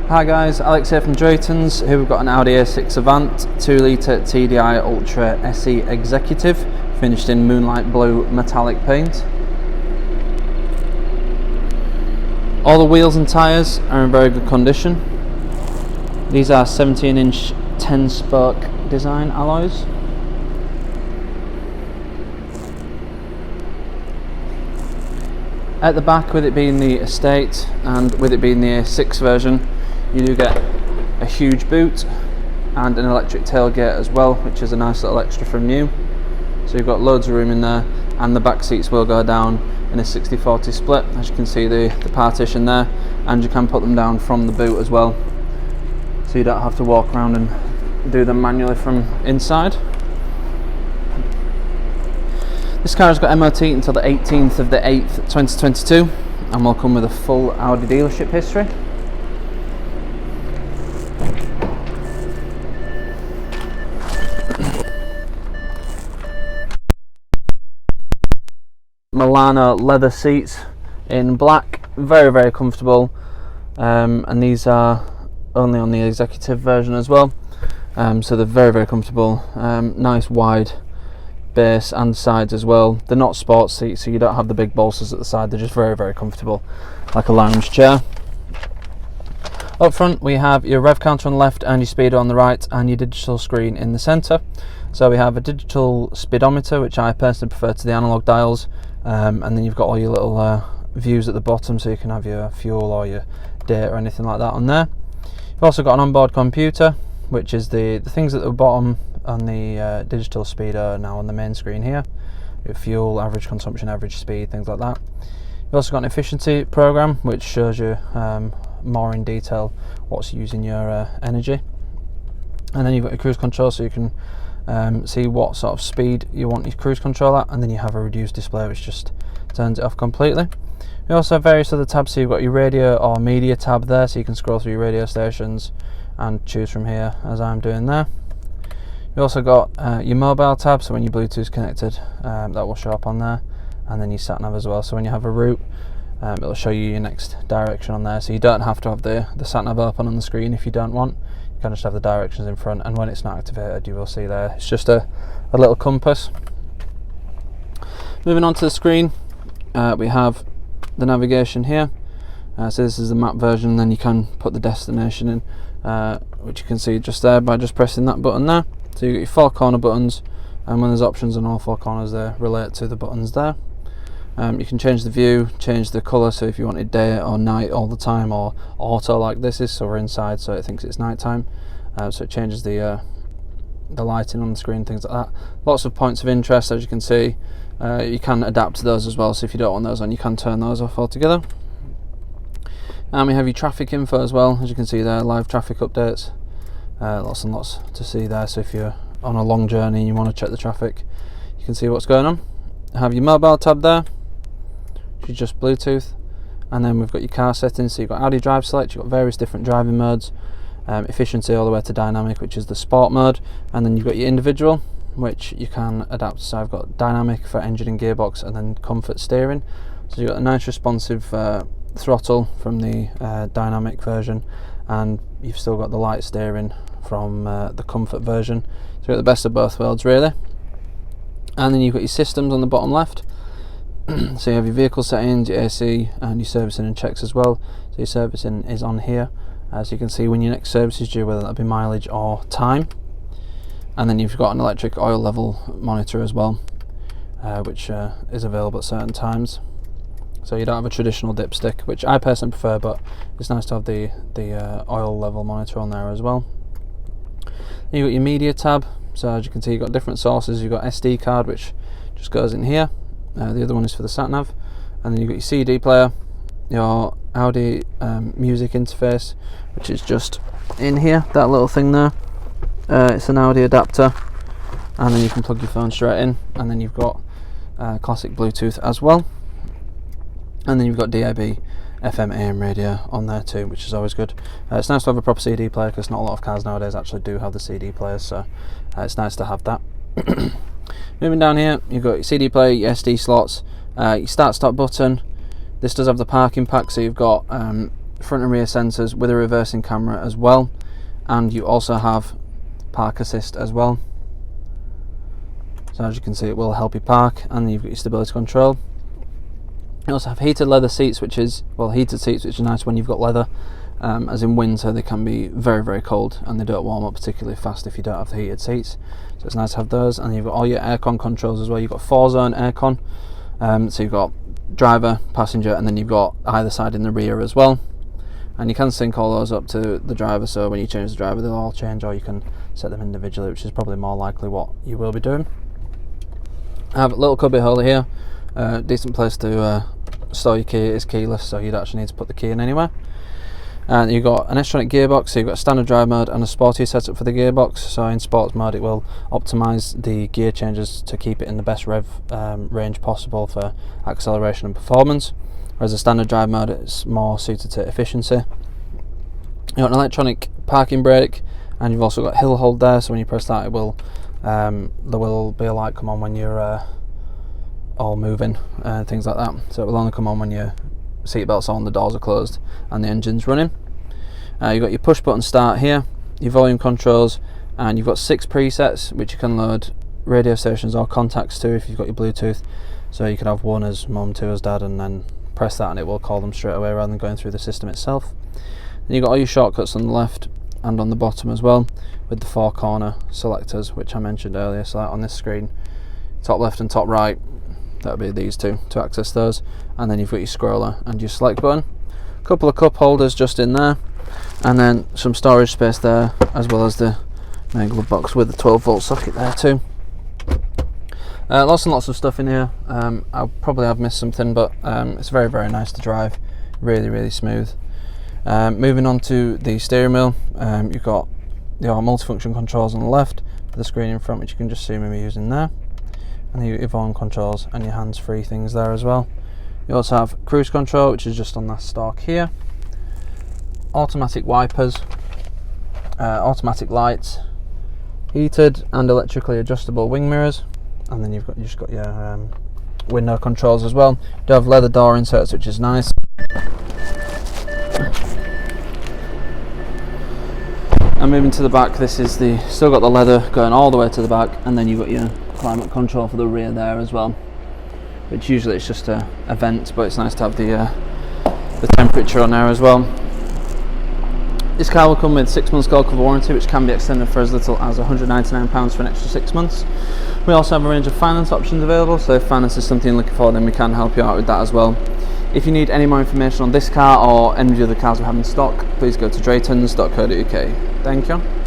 Hi guys, Alex here from Drayton's. Here we've got an Audi A6 Avant 2 litre TDI Ultra SE Executive, finished in moonlight blue metallic paint. All the wheels and tyres are in very good condition. These are 17-inch 10-spoke design alloys. At the back, with it being the Estate and with it being the A6 version, you do get a huge boot and an electric tailgate as well, which is a nice little extra from new. So you've got loads of room in there, and the back seats will go down in a 60-40 split. As you can see, the partition there, and you can put them down from the boot as well, so you don't have to walk around and do them manually from inside. This car has got MOT until the 18th of the 8th 2022 and will come with a full Audi dealership history. Milano leather seats in black, very comfortable, and these are only on the executive version as well, so they're very comfortable. Nice wide base and sides as well. They're not sports seats, so you don't have the big bolsters at the side. They're just very comfortable, like a lounge chair. Up front we have your rev counter on the left and your speedo on the right, and your digital screen in the centre. So we have a digital speedometer, which I personally prefer to the analog dials, and then you've got all your little views at the bottom, so you can have your fuel or your date or anything like that on there. You've also got an onboard computer, which is the things at the bottom on the digital speedo now on the main screen here. Your fuel, average consumption, average speed, things like that. You've also got an efficiency program, which shows you more in detail what's using your energy. And then you've got your cruise control, so you can see what sort of speed you want your cruise control at, and then you have a reduced display which just turns it off completely. You also have various other tabs, so you've got your radio or media tab there, so you can scroll through your radio stations and choose from here, as I'm doing there. You've also got your mobile tab, so when your Bluetooth's connected, that will show up on there, and then your sat nav as well, so when you have a route, it'll show you your next direction on there, so you don't have to have the sat nav open on the screen if you don't want. You can just have the directions in front, and when it's not activated you will see there it's just a little compass. Moving on to the screen, we have the navigation here, so this is the map version, and then you can put the destination in, which you can see just there by just pressing that button there. So you've got your 4 corner buttons, and when there's options on all 4 corners they relate to the buttons there. You can change the view, change the colour, so if you wanted day or night all the time, or auto like this is, so we're inside so it thinks it's night time, so it changes the lighting on the screen, things like that. Lots of points of interest, as you can see. You can adapt to those as well, so if you don't want those on you can turn those off altogether. And we have your traffic info as well, as you can see there, live traffic updates. Lots and lots to see there, so if you're on a long journey and you want to check the traffic, you can see what's going on. Have your mobile tab there, which is just Bluetooth, and then we've got your car settings, so you've got Audi Drive Select, you've got various different driving modes, efficiency all the way to dynamic, which is the sport mode, and then you've got your individual, which you can adapt. So I've got dynamic for engine and gearbox, and then comfort steering. So you've got a nice responsive throttle from the dynamic version, and you've still got the light steering from the comfort version, so you've got the best of both worlds really. And then you've got your systems on the bottom left. So you have your vehicle settings, your AC, and your servicing and checks as well. So your servicing is on here, so you can see when your next service is due, whether that be mileage or time. And then you've got an electric oil level monitor as well, which is available at certain times. So you don't have a traditional dipstick, which I personally prefer, but it's nice to have the oil level monitor on there as well. Then you've got your media tab, so as you can see you've got different sources. You've got SD card, which just goes in here, the other one is for the sat nav, and then you've got your CD player, your Audi music interface, which is just in here, that little thing there. It's an Audi adapter, and then you can plug your phone straight in, and then you've got classic Bluetooth as well. And then you've got DAB, FM, AM radio on there too, which is always good. It's nice to have a proper CD player, because not a lot of cars nowadays actually do have the CD players, so it's nice to have that. Moving down here, you've got your CD player, your SD slots, your start-stop button. This does have the parking pack, so you've got front and rear sensors with a reversing camera as well, and you also have park assist as well. So as you can see, it will help you park, and you've got your stability control. You also have heated leather seats, which is, well, heated seats, which is nice when you've got leather. As in winter, they can be very, very cold, and they don't warm up particularly fast if you don't have the heated seats. So it's nice to have those, and you've got all your aircon controls as well. You've got 4-zone aircon, so you've got driver, passenger, and then you've got either side in the rear as well. And you can sync all those up to the driver, so when you change the driver, they'll all change, or you can set them individually, which is probably more likely what you will be doing. I have a little cubby holder here, decent place to store your key. It is keyless, so you'd actually need to put the key in anywhere. And you've got an S-Tronic gearbox, so you've got a standard drive mode and a sporty setup for the gearbox. So in sports mode, it will optimise the gear changes to keep it in the best rev range possible for acceleration and performance. Whereas the standard drive mode, it's more suited to efficiency. You've got an electronic parking brake, and you've also got hill hold there, so when you press that, it will there will be a light come on when you're all moving and things like that. So it will only come on when your seatbelt's on, the doors are closed, and the engine's running. You've got your push button start here, your volume controls, and you've got 6 presets which you can load radio stations or contacts to if you've got your Bluetooth. So you could have 1 as mum, 2 as dad, and then press that and it will call them straight away rather than going through the system itself. Then you've got all your shortcuts on the left and on the bottom as well, with the 4 corner selectors which I mentioned earlier. So on this screen, top left and top right, that would be these two to access those. And then you've got your scroller and your select button. A couple of cup holders just in there, and then some storage space there, as well as the main glove box with the 12-volt socket there too. Lots and lots of stuff in here. I probably have missed something, but it's very, very nice to drive. Really, really smooth. Moving on to the steering wheel, you've got your multifunction controls on the left for the screen in front, which you can just see me using there, and your volume controls and your hands-free things there as well. You also have cruise control, which is just on that stalk here, automatic wipers, automatic lights, heated and electrically adjustable wing mirrors, and then you've just got your window controls as well. You do have leather door inserts, which is nice. And moving to the back, this is still got the leather going all the way to the back, and then you've got your climate control for the rear there as well, which usually it's just a vent, but it's nice to have the temperature on there as well. This car will come with 6 months gold cover warranty, which can be extended for as little as £199 for an extra 6 months. We also have a range of finance options available, so if finance is something you're looking for, then we can help you out with that as well. If you need any more information on this car or any of the other cars we have in stock, please go to draytons.co.uk. Thank you.